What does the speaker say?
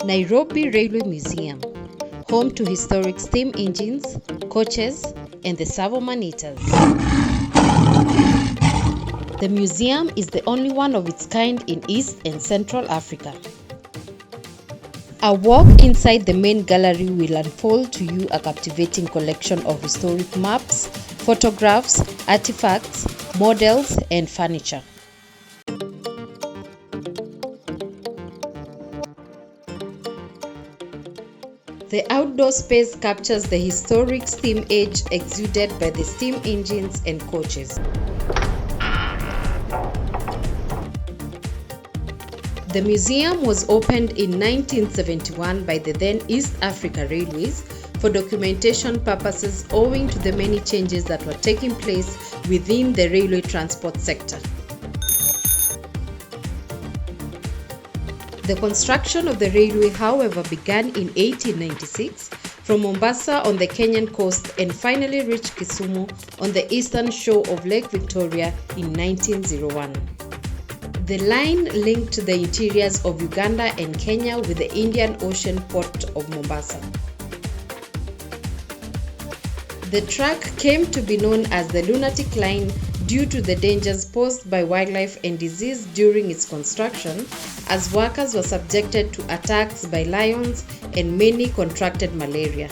Nairobi Railway Museum, home to historic steam engines, coaches, and the Tsavo man-eaters. The museum is the only one of its kind in East and Central Africa. A walk inside the main gallery will unfold to you a captivating collection of historic maps, photographs, artifacts, models, and furniture. The outdoor space captures the historic steam age exuded by the steam engines and coaches. The museum was opened in 1971 by the then East Africa Railways for documentation purposes owing to the many changes that were taking place within the railway transport sector. The construction of the railway, however, began in 1896 from Mombasa on the Kenyan coast and finally reached Kisumu on the eastern shore of Lake Victoria in 1901. The line linked the interiors of Uganda and Kenya with the Indian Ocean port of Mombasa. The track came to be known as the LUNATIC line due to the dangers posed by wildlife and disease during its construction, as workers were subjected to attacks by lions and many contracted malaria.